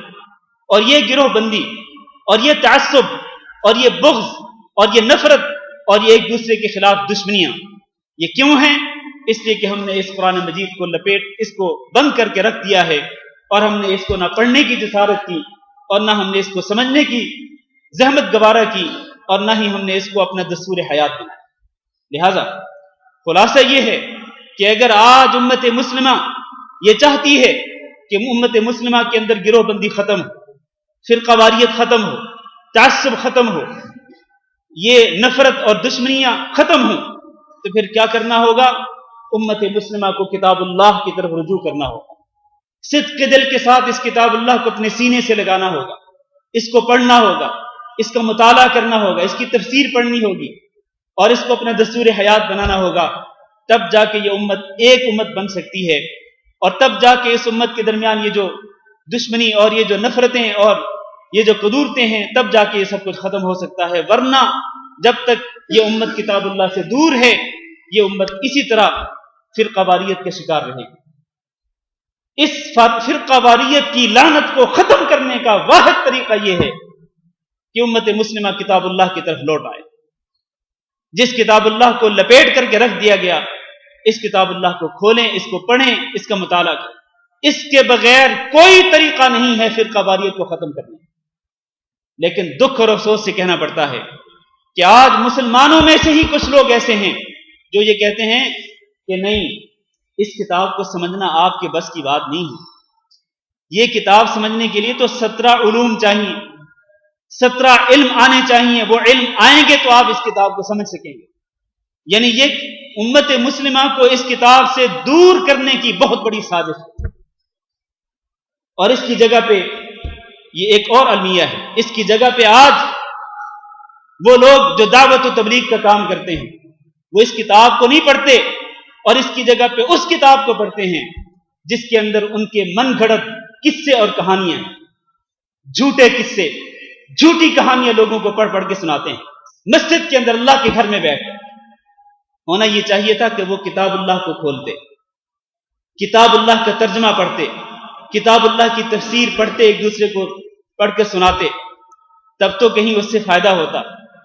اور یہ گروہ بندی، اور یہ تعصب، اور یہ بغض، اور یہ نفرت، اور یہ ایک دوسرے کے خلاف دشمنیاں، یہ کیوں ہیں؟ اس لیے کہ ہم نے اس قرآن مجید کو اس کو بند کر کے رکھ دیا ہے، اور ہم نے اس کو نہ پڑھنے کی جسارت کی، اور نہ ہم نے اس کو سمجھنے کی زحمت گوارہ کی، اور نہ ہی ہم نے اس کو اپنا دستور حیات بنایا۔ لہذا خلاصہ یہ ہے کہ اگر آج امت مسلمہ یہ چاہتی ہے کہ امت مسلمہ کے اندر گروہ بندی ختم ہو، فرقہ واریت ختم ہو، تعصب ختم ہو، یہ نفرت اور دشمنیاں ختم ہوں، تو پھر کیا کرنا ہوگا؟ امت مسلمہ کو کتاب اللہ کی طرف رجوع کرنا ہوگا، صدق کے دل کے ساتھ اس کتاب اللہ کو اپنے سینے سے لگانا ہوگا، اس کو پڑھنا ہوگا، اس کا مطالعہ کرنا ہوگا، اس کی تفسیر پڑھنی ہوگی اور اس کو اپنا دستور حیات بنانا ہوگا، تب جا کے یہ امت ایک امت بن سکتی ہے، اور تب جا کے اس امت کے درمیان یہ جو دشمنی اور یہ جو نفرتیں اور یہ جو قدورتیں ہیں، تب جا کے یہ سب کچھ ختم ہو سکتا ہے۔ ورنہ جب تک یہ امت کتاب اللہ سے دور ہے، یہ امت اسی طرح فرقہ واریت کے شکار رہے گی۔ اس فرقہ واریت کی لعنت کو ختم کرنے کا واحد طریقہ یہ ہے کہ امت مسلمہ کتاب اللہ کی طرف لوٹ آئے۔ جس کتاب اللہ کو لپیٹ کر کے رکھ دیا گیا، اس کتاب اللہ کو کھولیں، اس کو پڑھیں، اس کا مطالعہ کریں۔ اس کے بغیر کوئی طریقہ نہیں ہے فرقہ واریت کو ختم کرنے۔ لیکن دکھ اور افسوس سے کہنا پڑتا ہے کہ آج مسلمانوں میں سے ہی کچھ لوگ ایسے ہیں جو یہ کہتے ہیں کہ نہیں، اس کتاب کو سمجھنا آپ کے بس کی بات نہیں ہے۔ یہ کتاب سمجھنے کے لیے تو 17 علوم چاہیے، 17 علم آنے چاہیے، وہ علم آئیں گے تو آپ اس کتاب کو سمجھ سکیں گے۔ یعنی یہ امت مسلمہ کو اس کتاب سے دور کرنے کی بہت بڑی سازش ہے۔ اور اس کی جگہ پہ یہ ایک اور المیہ ہے، اس کی جگہ پہ آج وہ لوگ جو دعوت و تبلیغ کا کام کرتے ہیں، وہ اس کتاب کو نہیں پڑھتے اور اس کی جگہ پہ اس کتاب کو پڑھتے ہیں جس کے اندر ان کے من گھڑت قصے اور کہانیاں ہیں، جھوٹے قصے، جھوٹی کہانیاں لوگوں کو پڑھ پڑھ کے سناتے ہیں۔ مسجد کے اندر اللہ کے گھر میں بیٹھ ہونا یہ چاہیے تھا کہ وہ کتاب اللہ کو کھولتے، کتاب اللہ کا ترجمہ پڑھتے، کتاب اللہ کی تفسیر پڑھتے، ایک دوسرے کو پڑھ کے سناتے، تب تو کہیں اس سے فائدہ ہوتا۔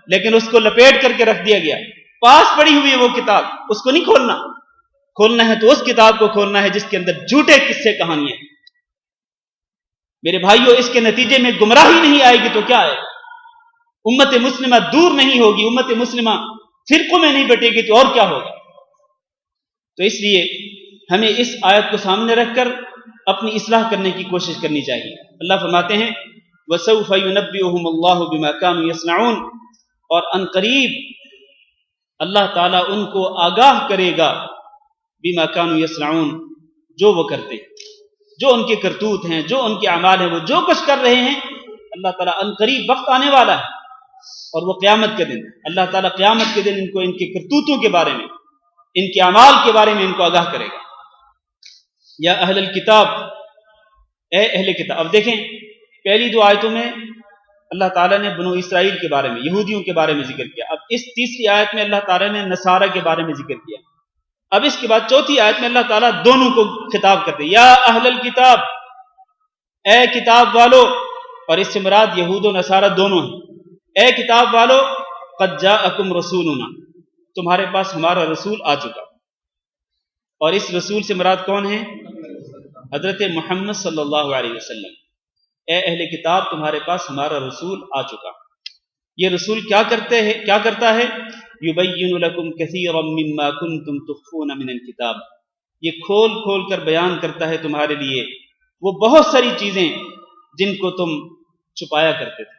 لیکن اس کو لپیٹ کر کے رکھ دیا گیا، پاس پڑی ہوئی ہے وہ کتاب، اس کو نہیں کھولنا۔ کھولنا ہے تو اس کتاب کو کھولنا ہے جس کے اندر جھوٹے قصے کہانیاں ہیں۔ میرے بھائیوں، اس کے نتیجے میں گمراہی نہیں آئے گی تو کیا آئے گا؟ امت مسلمہ دور نہیں ہوگی، امت مسلمہ فرقوں میں نہیں بٹے گی تو اور کیا ہوگا؟ تو اس لیے ہمیں اس آیت کو سامنے رکھ کر اپنی اصلاح کرنے کی کوشش کرنی چاہیے۔ اللہ فرماتے ہیں وَسَوْفَ يُنَبِّئُهُمُ اللَّهُ بِمَا كَانُوا يَصْنَعُونَ، اور ان قریب اللہ تعالیٰ ان کو آگاہ کرے گا بِمَا كَانُوا يَصْنَعُونَ، جو وہ کرتے ہیں، جو ان کے کرتوت ہیں، جو ان کے اعمال ہیں، وہ جو کچھ کر رہے ہیں، اللہ تعالیٰ ان قریب وقت آنے والا ہے اور وہ قیامت کے دن، اللہ تعالیٰ قیامت کے دن ان کو ان کے کرتوتوں کے بارے میں، ان کے اعمال کے بارے میں ان کو آگاہ کرے گا۔ یا اہل الکتاب، اے اہل کتاب۔ اب دیکھیں پہلی 2 آیتوں میں اللہ تعالیٰ نے بنو اسرائیل کے بارے میں، یہودیوں کے بارے میں ذکر کیا۔ اب اس تیسری آیت میں اللہ تعالیٰ نے نصارہ کے بارے میں ذکر کیا۔ اب اس کے بعد چوتھی آیت میں اللہ تعالیٰ دونوں کو خطاب کرتے، یا اہل الکتاب، اے کتاب والو، اور اس سے مراد یہود و نصارہ دونوں ہیں۔ اے کتاب والو، قد جاءکم رسولنا، تمہارے پاس ہمارا رسول آ چکا۔ اور اس رسول سے مراد کون ہے؟ حضرت محمد صلی اللہ علیہ وسلم۔ اے اہل کتاب، تمہارے پاس ہمارا رسول آ چکا۔ یہ رسول کیا کرتا ہے؟ یبین لکم کثیرا مما کنتم تخفون من الکتاب، یہ کھول کھول کر بیان کرتا ہے تمہارے لیے وہ بہت ساری چیزیں جن کو تم چھپایا کرتے تھے۔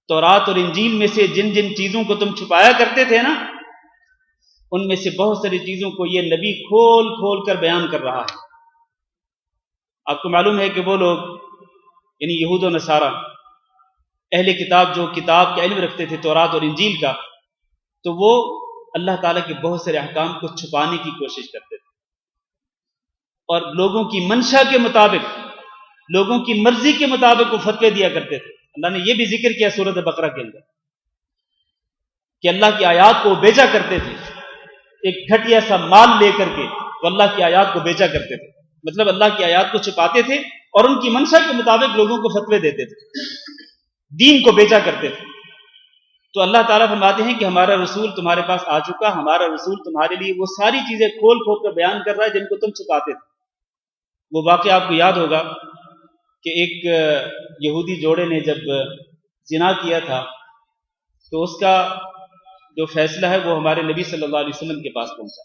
تورات اور انجیل میں سے جن جن چیزوں کو تم چھپایا کرتے تھے نا، ان میں سے بہت ساری چیزوں کو یہ نبی کھول کھول کر بیان کر رہا ہے۔ آپ کو معلوم ہے کہ وہ لوگ یعنی یہود و نصارہ، اہل کتاب جو کتاب کا علم رکھتے تھے تورات اور انجیل کا، تو وہ اللہ تعالیٰ کے بہت سارے احکام کو چھپانے کی کوشش کرتے تھے اور لوگوں کی منشا کے مطابق، لوگوں کی مرضی کے مطابق وہ فتوے دیا کرتے تھے۔ اللہ نے یہ بھی ذکر کیا سورۃ بقرہ کے اندر کہ اللہ کی آیات کو وہ بیچا کرتے تھے، ایک گھٹیا سا مال لے کر کے وہ اللہ کی آیات کو بیچا کرتے تھے، مطلب اللہ کی آیات کو چھپاتے تھے اور ان کی منشا کے مطابق لوگوں کو فتوے دیتے تھے، دین کو بیچا کرتے تھے۔ تو اللہ تعالیٰ فرماتے ہیں کہ ہمارا رسول تمہارے پاس آ چکا، ہمارا رسول تمہارے لیے وہ ساری چیزیں کھول کھول کر بیان کر رہا ہے جن کو تم چھپاتے تھے۔ وہ واقعہ آپ کو یاد ہوگا کہ ایک یہودی جوڑے نے جب زنا کیا تھا تو اس کا جو فیصلہ ہے وہ ہمارے نبی صلی اللہ علیہ وسلم کے پاس پہنچا۔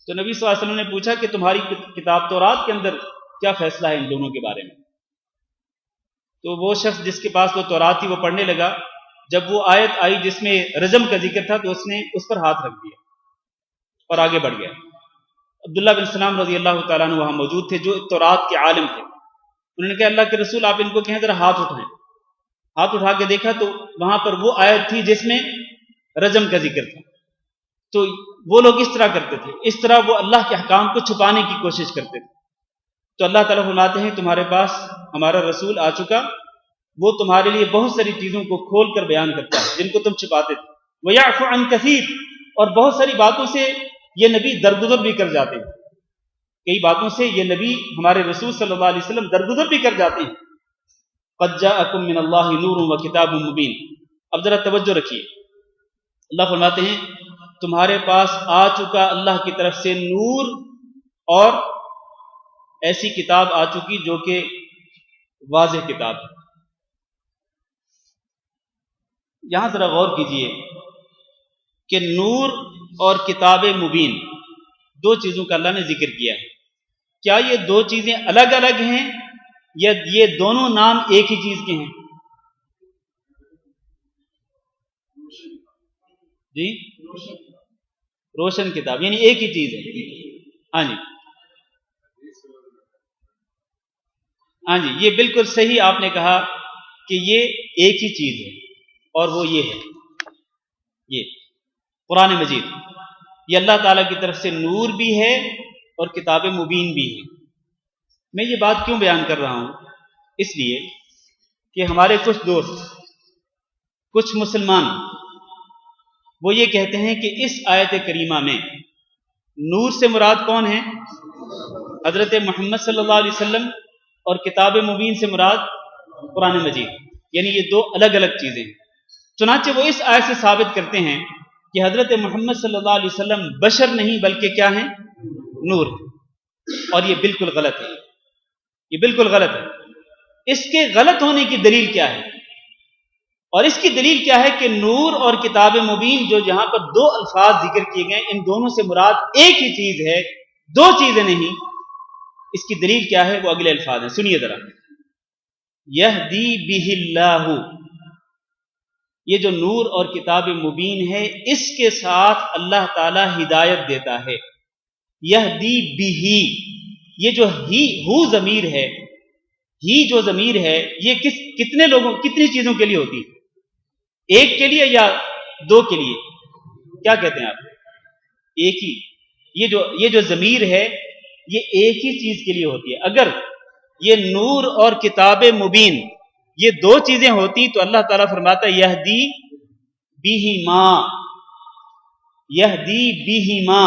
تو نبی صلی اللہ علیہ وسلم نے پوچھا کہ تمہاری کتاب تورات کے اندر کیا فیصلہ ہے ان دونوں کے بارے میں؟ تو وہ شخص جس کے پاس وہ تورات تھی وہ پڑھنے لگا، جب وہ آیت آئی جس میں رجم کا ذکر تھا تو اس نے اس پر ہاتھ رکھ دیا اور آگے بڑھ گیا۔ عبداللہ بن سلام رضی اللہ تعالیٰ عنہ وہاں موجود تھے جو تورات کے عالم تھے، انہوں نے کہا اللہ کے رسول آپ ان کو کہیں ذرا ہاتھ اٹھائیں. ہاتھ اٹھا کے دیکھا تو وہاں پر وہ آیت تھی جس میں رجم کا ذکر تھا. تو وہ لوگ اس طرح کرتے تھے، اس طرح وہ اللہ کے احکام کو چھپانے کی کوشش کرتے تھے. تو اللہ تعالیٰ فرماتے ہیں تمہارے پاس ہمارا رسول آ چکا، وہ تمہارے لیے بہت ساری چیزوں کو کھول کر بیان کرتا ہے جن کو تم چھپاتے تھے. وَيَعْفُ عَنْ كَثِيرٍ، اور بہت ساری باتوں سے یہ نبی درگزر بھی کر جاتے ہیں. کئی باتوں سے یہ نبی ہمارے رسول صلی اللہ علیہ وسلم درگزر بھی کر جاتے ہیں. قَدْ جَاءَكُم مِّنَ اللَّهِ نُورٌ وَكِتَابٌ مُّبِينٌ. اب ذرا توجہ رکھیے، اللہ فرماتے ہیں تمہارے پاس آ چکا اللہ کی طرف سے نور اور ایسی کتاب آ چکی جو کہ واضح کتاب ہے. یہاں ذرا غور کیجئے کہ نور اور کتاب مبین دو چیزوں کا اللہ نے ذکر کیا ہے. کیا یہ دو چیزیں الگ الگ ہیں یا یہ دونوں نام ایک ہی چیز کے ہیں؟ جی روشن کتاب یعنی ایک ہی چیز ہے. ہاں جی ہاں جی یہ بالکل صحیح آپ نے کہا کہ یہ ایک ہی چیز ہے، اور وہ یہ ہے، یہ قرآن مجید یہ اللہ تعالیٰ کی طرف سے نور بھی ہے اور کتاب مبین بھی ہے. میں یہ بات کیوں بیان کر رہا ہوں؟ اس لیے کہ ہمارے کچھ دوست، کچھ مسلمان وہ یہ کہتے ہیں کہ اس آیت کریمہ میں نور سے مراد کون ہے؟ حضرت محمد صلی اللہ علیہ وسلم، اور کتاب مبین سے مراد قرآن مجید، یعنی یہ دو الگ الگ چیزیں ہیں. چنانچہ وہ اس آیت سے ثابت کرتے ہیں کہ حضرت محمد صلی اللہ علیہ وسلم بشر نہیں بلکہ کیا ہیں؟ نور. اور یہ بالکل غلط ہے، یہ بالکل غلط ہے. اس کے غلط ہونے کی دلیل کیا ہے؟ اور اس کی دلیل کیا ہے کہ نور اور کتاب مبین جو جہاں پر دو الفاظ ذکر کیے گئے ان دونوں سے مراد ایک ہی چیز ہے، دو چیزیں نہیں. اس کی دلیل کیا ہے؟ وہ اگلے الفاظ ہیں، سنیے ذرا. یہدی بہ اللہ، یہ جو نور اور کتاب مبین ہے اس کے ساتھ اللہ تعالی ہدایت دیتا ہے. یہدی بہ، یہ جو ہو ضمیر ہے، ہی جو ضمیر ہے یہ کتنے لوگوں، کتنی چیزوں کے لیے ہوتی ہے؟ ایک کے لیے یا دو کے لیے؟ کیا کہتے ہیں آپ؟ ایک ہی. یہ جو ضمیر ہے یہ ایک ہی چیز کے لیے ہوتی ہے. اگر یہ نور اور کتاب مبین یہ دو چیزیں ہوتی تو اللہ تعالیٰ فرماتا ہے یہدی بہما، یہدی بہما،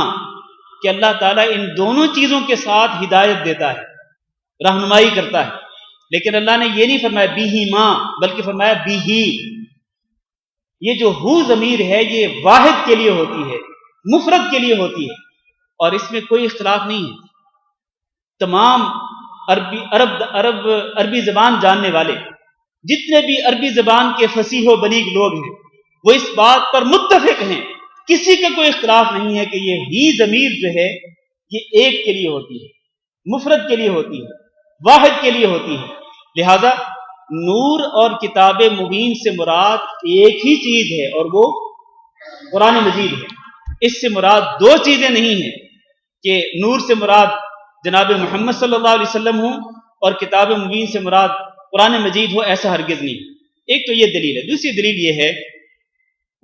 کہ اللہ تعالیٰ ان دونوں چیزوں کے ساتھ ہدایت دیتا ہے، رہنمائی کرتا ہے. لیکن اللہ نے یہ نہیں فرمایا بہما بلکہ فرمایا بہی. یہ جو ہو ضمیر ہے یہ واحد کے لیے ہوتی ہے، مفرد کے لیے ہوتی ہے، اور اس میں کوئی اختلاف نہیں ہے. تمام عربی زبان جاننے والے جتنے بھی عربی زبان کے فصیح و بلیغ لوگ ہیں وہ اس بات پر متفق ہیں، کسی کا کوئی اختلاف نہیں ہے کہ یہ ہی ضمیر جو ہے یہ ایک کے لیے ہوتی ہے، مفرد کے لیے ہوتی ہے، واحد کے لیے ہوتی ہے. لہذا نور اور کتاب مبین سے مراد ایک ہی چیز ہے اور وہ قرآن مجید ہے. اس سے مراد دو چیزیں نہیں ہیں کہ نور سے مراد جناب محمد صلی اللہ علیہ وسلم ہوں اور کتاب مبین سے مراد قرآن مجید ہو، ایسا ہرگز نہیں. ایک تو یہ دلیل ہے. دوسری دلیل یہ ہے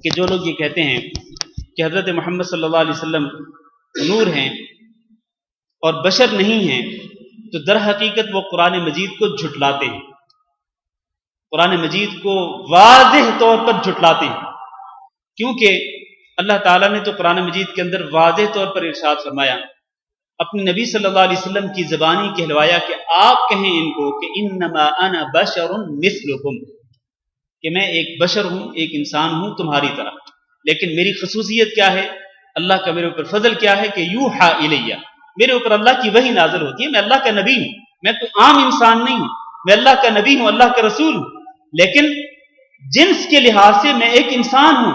کہ جو لوگ یہ کہتے ہیں کہ حضرت محمد صلی اللہ علیہ وسلم نور ہیں اور بشر نہیں ہیں تو در حقیقت وہ قرآن مجید کو جھٹلاتے ہیں، قرآن مجید کو واضح طور پر جھٹلاتے ہیں. کیونکہ اللہ تعالیٰ نے تو قرآن مجید کے اندر واضح طور پر ارشاد فرمایا، اپنے نبی صلی اللہ علیہ وسلم کی زبانی کہلوایا کہ آپ کہیں ان کو کہ انما انا بشر مثلکم، کہ میں ایک بشر ہوں، ایک انسان ہوں تمہاری طرح، لیکن میری خصوصیت کیا ہے، اللہ کا میرے اوپر فضل کیا ہے کہ یوحا الیہ، میرے اوپر اللہ کی وحی نازل ہوتی ہے. میں اللہ کا نبی ہوں، میں کوئی عام انسان نہیں ہوں، میں اللہ کا نبی ہوں، اللہ کا رسول ہوں، لیکن جنس کے لحاظ سے میں ایک انسان ہوں،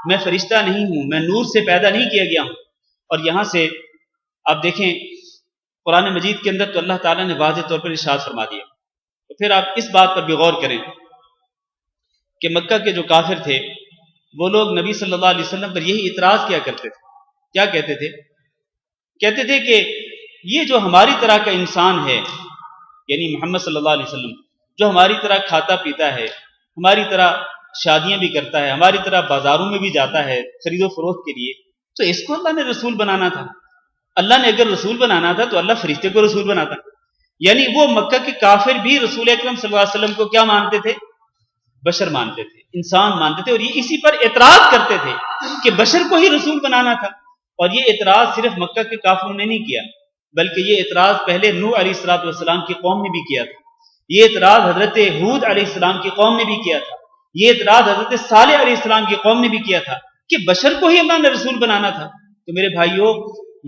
میں فرشتہ نہیں ہوں، میں نور سے پیدا نہیں کیا گیا ہوں. اور یہاں سے آپ دیکھیں قرآن مجید کے اندر تو اللہ تعالیٰ نے واضح طور پر ارشاد فرما دیا. تو پھر آپ اس بات پر بھی غور کریں کہ مکہ کے جو کافر تھے وہ لوگ نبی صلی اللہ علیہ وسلم پر یہی اعتراض کیا کرتے تھے. کیا کہتے تھے؟ کہتے تھے کہ یہ جو ہماری طرح کا انسان ہے یعنی محمد صلی اللہ علیہ وسلم، جو ہماری طرح کھاتا پیتا ہے، ہماری طرح شادیاں بھی کرتا ہے، ہماری طرح بازاروں میں بھی جاتا ہے خرید و فروخت کے لیے، تو اس کو اللہ نے رسول بنانا تھا۔ اللہ نے اگر رسول بنانا تھا تو اللہ فرشتے کو رسول بناتا۔ یعنی وہ مکہ کے کافر بھی رسول اکرم صلی اللہ علیہ وسلم کو کیا مانتے تھے؟ بشر مانتے تھے، انسان مانتے تھے، اور یہ اسی پر اعتراض کرتے تھے کہ بشر کو ہی رسول بنانا تھا۔ اور یہ اعتراض صرف مکہ کے کافروں نے نہیں کیا، بلکہ یہ اعتراض پہلے نوح علیہ السلام کی قوم نے بھی کیا تھا، یہ اعتراض حضرت ہود علیہ السلام کی قوم نے بھی کیا تھا، یہ اعتراض حضرت صالح علیہ السلام کی قوم نے بھی کیا تھا کہ بشر کو ہی اللہ نے رسول بنانا تھا۔ تو میرے بھائیوں،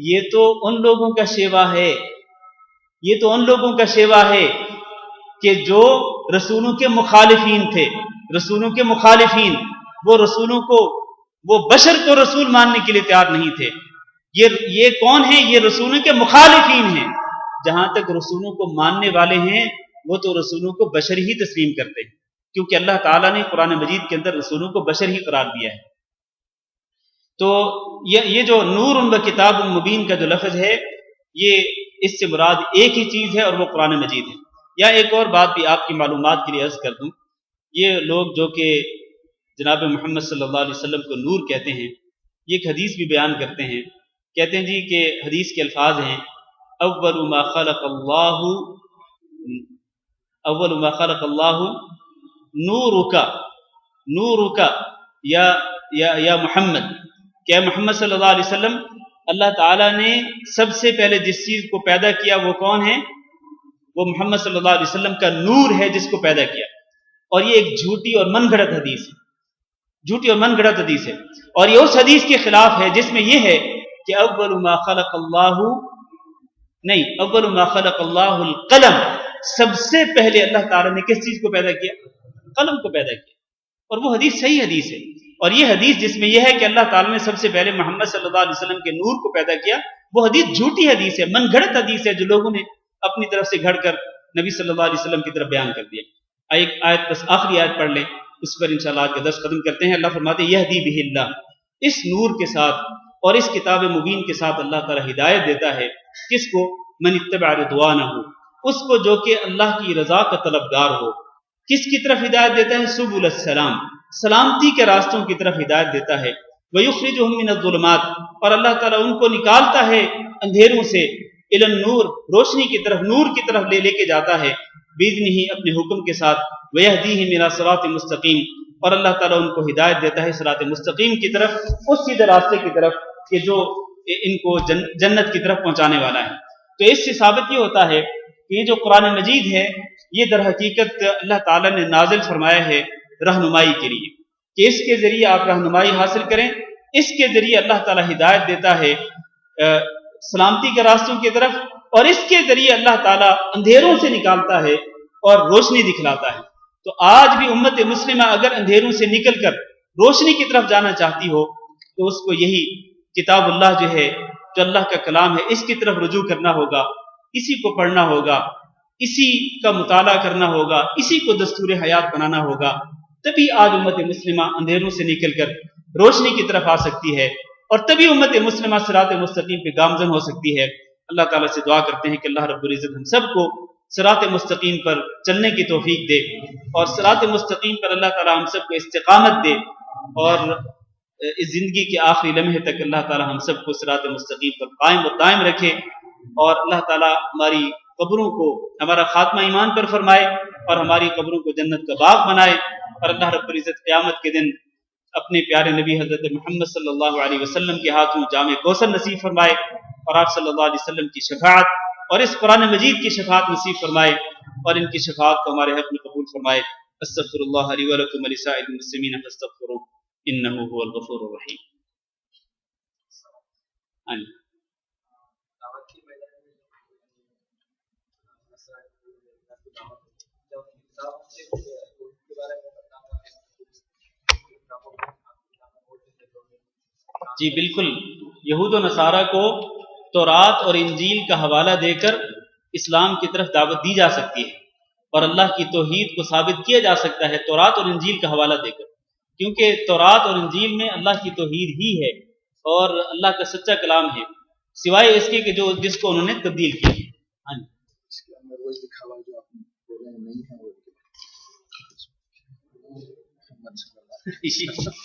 یہ تو ان لوگوں کا شیوا ہے، یہ تو ان لوگوں کا شیوا ہے کہ جو رسولوں کے مخالفین تھے، رسولوں کے مخالفین، وہ رسولوں کو، وہ بشر کو رسول ماننے کے لیے تیار نہیں تھے۔ یہ کون ہیں؟ یہ رسولوں کے مخالفین ہیں۔ جہاں تک رسولوں کو ماننے والے ہیں وہ تو رسولوں کو بشر ہی تسلیم کرتے ہیں، کیونکہ اللہ تعالیٰ نے قرآن مجید کے اندر رسولوں کو بشر ہی قرار دیا ہے۔ تو یہ جو نور و کتاب مبین کا جو لفظ ہے، یہ اس سے مراد ایک ہی چیز ہے اور وہ قرآن مجید ہے۔ یا ایک اور بات بھی آپ کی معلومات کے لیے عرض کر دوں، یہ لوگ جو کہ جناب محمد صلی اللہ علیہ وسلم کو نور کہتے ہیں، یہ ایک حدیث بھی بیان کرتے ہیں، کہتے ہیں جی کہ حدیث کے الفاظ ہیں اول ما خلق اللہ نورک یا محمد، کہ محمد صلی اللہ علیہ وسلم، اللہ تعالیٰ نے سب سے پہلے جس چیز کو پیدا کیا وہ کون ہے؟ وہ محمد صلی اللہ علیہ وسلم کا نور ہے جس کو پیدا کیا۔ اور یہ ایک جھوٹی اور من گھڑت حدیث ہے، جھوٹی اور من گھڑت حدیث ہے، اور یہ اس حدیث کے خلاف ہے جس میں یہ ہے کہ اول ما خلق اللہ القلم، سب سے پہلے اللہ تعالیٰ نے کس چیز کو پیدا کیا؟ قلم کو پیدا کیا۔ اور وہ حدیث صحیح حدیث ہے، اور یہ حدیث جس میں یہ ہے کہ اللہ تعالیٰ نے سب سے پہلے محمد صلی اللہ علیہ وسلم کے نور کو پیدا کیا، وہ حدیث جھوٹی حدیث ہے، من گھڑت حدیث ہے، جو لوگوں نے اپنی طرف سے گھڑ کر نبی صلی اللہ علیہ وسلم کی طرف بیان کر دیا۔ ایک آیت، بس آخری آیت پڑھ لیں، اس پر انشاءاللہ آج کا درس ختم کرتے ہیں۔ اللہ فرماتے ہیں یہدی بہ اللہ، اس نور کے ساتھ اور اس کتاب مبین کے ساتھ اللہ تعالیٰ ہدایت دیتا ہے کس کو؟ من اتبع رضوانہ، اس کو جو کہ اللہ کی رضا کا طلبگار ہو۔ کس کی طرف ہدایت دیتا ہے؟ سبل السلام، سلامتی کے راستوں کی طرف ہدایت دیتا ہے۔ وَيُخْرِجُهُم مِّنَ الظُّلُمَاتِ، اور اللہ تعالیٰ ان کو نکالتا ہے اندھیروں سے، الی النور، روشنی کی طرف، نور کی طرف لے کے جاتا ہے، بِإِذْنِهِ، اپنے حکم کے ساتھ، وَيَهْدِيهِمْ إِلَىٰ صِرَاطٍ مُسْتَقِيمٍ، اور اللہ تعالیٰ ان کو ہدایت دیتا ہے صراط مستقیم کی طرف، اس سیدھے راستے کی طرف کہ جو ان کو جنت کی طرف پہنچانے والا ہے۔ تو اس سے ثابت یہ ہوتا ہے کہ یہ جو قرآن مجید ہے، یہ در حقیقت اللہ تعالیٰ نے نازل فرمایا ہے رہنمائی کے لیے، کہ اس کے ذریعے آپ رہنمائی حاصل کریں، اس کے ذریعے اللہ تعالیٰ ہدایت دیتا ہے سلامتی کے راستوں کی طرف، اور اس کے ذریعے اللہ تعالیٰ اندھیروں سے نکالتا ہے اور روشنی دکھلاتا ہے۔ تو آج بھی امت مسلمہ اگر اندھیروں سے نکل کر روشنی کی طرف جانا چاہتی ہو تو اس کو یہی کتاب اللہ جو ہے، جو اللہ کا کلام ہے، اس کی طرف رجوع کرنا ہوگا، اسی کو پڑھنا ہوگا، اسی کا مطالعہ کرنا ہوگا، اسی کو دستور حیات بنانا ہوگا، تبھی آج امت مسلمہ اندھیروں سے نکل کر روشنی کی طرف آ سکتی ہے، اور تبھی امت مسلمہ صراط مستقیم پہ گامزن ہو سکتی ہے۔ اللہ تعالیٰ سے دعا کرتے ہیں کہ اللہ رب العزت ہم سب کو صراط مستقیم پر چلنے کی توفیق دے، اور صراط مستقیم پر اللہ تعالیٰ ہم سب کو استقامت دے، اور اس زندگی کے آخری لمحے تک اللہ تعالیٰ ہم سب کو صراط مستقیم پر قائم و دائم رکھے، اور اللہ تعالیٰ ہماری قبروں کو، ہمارا خاتمہ ایمان پر فرمائے، اور ہماری قبروں کو جنت کا باغ بنائے، اور اللہ رب العزت قیامت کے دن اپنے پیارے نبی حضرت محمد صلی اللہ علیہ وسلم کے ہاتھوں جام کوثر نصیب فرمائے، اور آپ صلی اللہ علیہ وسلم کی شفاعت اور اس قرآن مجید کی شفاعت نصیب فرمائے، اور ان کی شفاعت کو ہمارے حق میں قبول فرمائے۔ استغفر اللہ لی ولکم ولسائر المسلمین فاستغفروہ انہ هو الغفور الرحیم۔ جی بالکل، یہود و نصارہ کو تورات اور انجیل کا حوالہ دے کر اسلام کی طرف دعوت دی جا سکتی ہے، اور اللہ کی توحید کو ثابت کیا جا سکتا ہے تورات اور انجیل کا حوالہ دے کر، کیونکہ تورات اور انجیل میں اللہ کی توحید ہی ہے اور اللہ کا سچا کلام ہے، سوائے اس کے کہ جس کو انہوں نے تبدیل کیا ہے۔ ہاں جی۔ وہی لکھا ہوا جو آپ بولے ہیں نہیں ہے وہ محمد صلی اللہ علیہ وسلم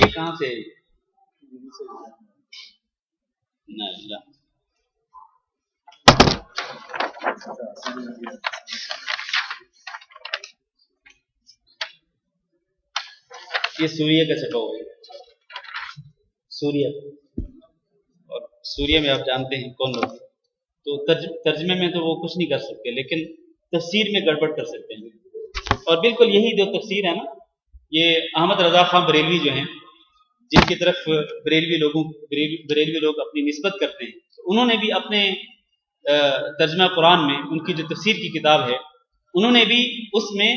یہ کہاں سے نہ اللہ یہ سوریہ کا چھپا ہوا ہے سوریہ اور سوریہ میں آپ جانتے ہیں کون لوگ تو ترجمے میں تو وہ کچھ نہیں کر سکتے لیکن تفسیر میں گڑبڑ کر سکتے ہیں اور بالکل یہی جو تفسیر ہے نا یہ احمد رضا خان بریلوی جو ہیں جن کی طرف بریلوی لوگ اپنی نسبت کرتے ہیں انہوں نے بھی اپنے ترجمہ قرآن میں ان کی جو تفسیر کی کتاب ہے انہوں نے بھی اس میں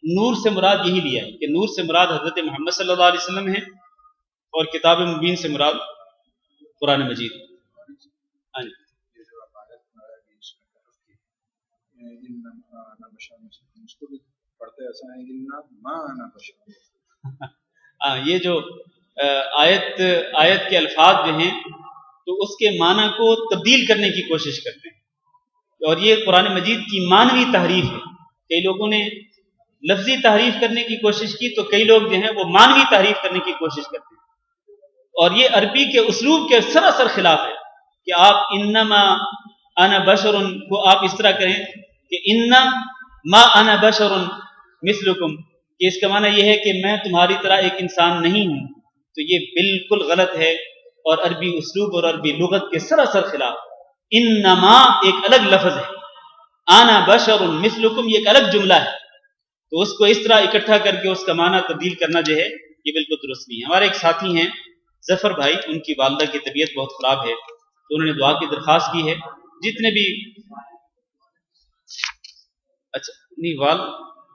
نور سے مراد یہی لیا ہے کہ نور سے مراد حضرت محمد صلی اللہ علیہ وسلم ہے اور کتاب مبین سے مراد قرآن مجید. ہاں جی یہ جو آیت کے الفاظ جو ہیں تو اس کے معنی کو تبدیل کرنے کی کوشش کرتے ہیں اور یہ قرآن مجید کی معنوی تحریف ہے. کئی لوگوں نے لفظی تحریف کرنے کی کوشش کی تو کئی لوگ جو ہیں وہ معنوی تحریف کرنے کی کوشش کرتے ہیں اور یہ عربی کے اسلوب کے سراسر خلاف ہے کہ آپ انما انا بشر کو آپ اس طرح کریں کہ انا ما انا بشر مثلکم کہ اس کا معنی یہ ہے کہ میں تمہاری طرح ایک انسان نہیں ہوں تو یہ بالکل غلط ہے اور عربی اسلوب اور عربی لغت کے سراسر خلاف. انما ایک الگ لفظ ہے, انا بشر مثلکم یہ ایک الگ جملہ ہے, تو اس کو اس طرح اکٹھا کر کے اس کا معنی تبدیل کرنا جو ہے یہ بالکل درست نہیں ہے. ہمارے ایک ساتھی ہیں ظفر بھائی, ان کی والدہ کی طبیعت بہت خراب ہے تو انہوں نے دعا کی درخواست کی ہے. جتنے بھی اچھا نہیں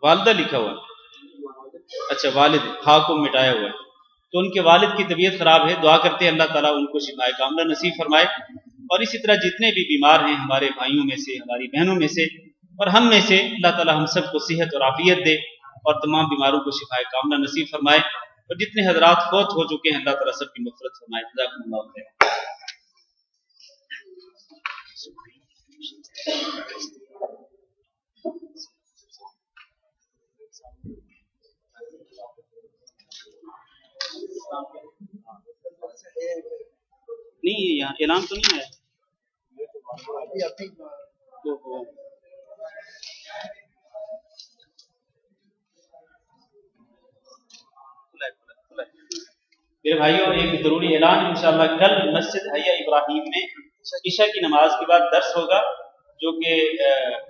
والدہ لکھا ہوا اچھا والد ہا کو مٹایا ہوا ہے تو ان کے والد کی طبیعت خراب ہے, دعا کرتے ہیں اللہ تعالیٰ ان کو شفاء کاملہ نصیب فرمائے اور اسی طرح جتنے بھی بیمار ہیں ہمارے بھائیوں میں سے ہماری بہنوں میں سے اور ہم میں سے اللہ تعالیٰ ہم سب کو صحت اور عافیت دے اور تمام بیماروں کو شفاء کاملہ نصیب فرمائے اور جتنے حضرات فوت ہو چکے ہیں اللہ تعالیٰ سب کی مغفرت فرمائے. جزاکم اللہ خیر. نہیں یہاں اعلان تو نہیں ہے میرے بھائیوں, ایک ضروری اعلان, انشاءاللہ کل مسجد حیا ابراہیم میں عشاء کی نماز کے بعد درس ہوگا جو کہ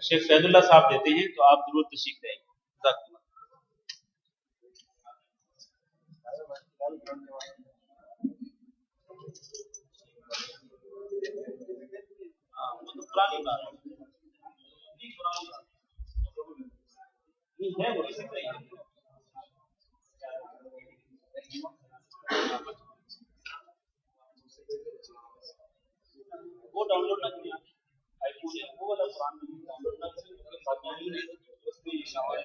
شیخ فیض اللہ صاحب دیتے ہیں, تو آپ ضرور تشریف لائیں. وہ ڈاؤن لوڈ نہ کریں, آئی فون ہے وہ والا قرآن ڈاؤن لوڈ نہ کریں, اس میں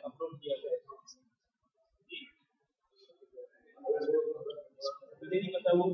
اپلوڈ کیا جائے مجھے نہیں پتا وہ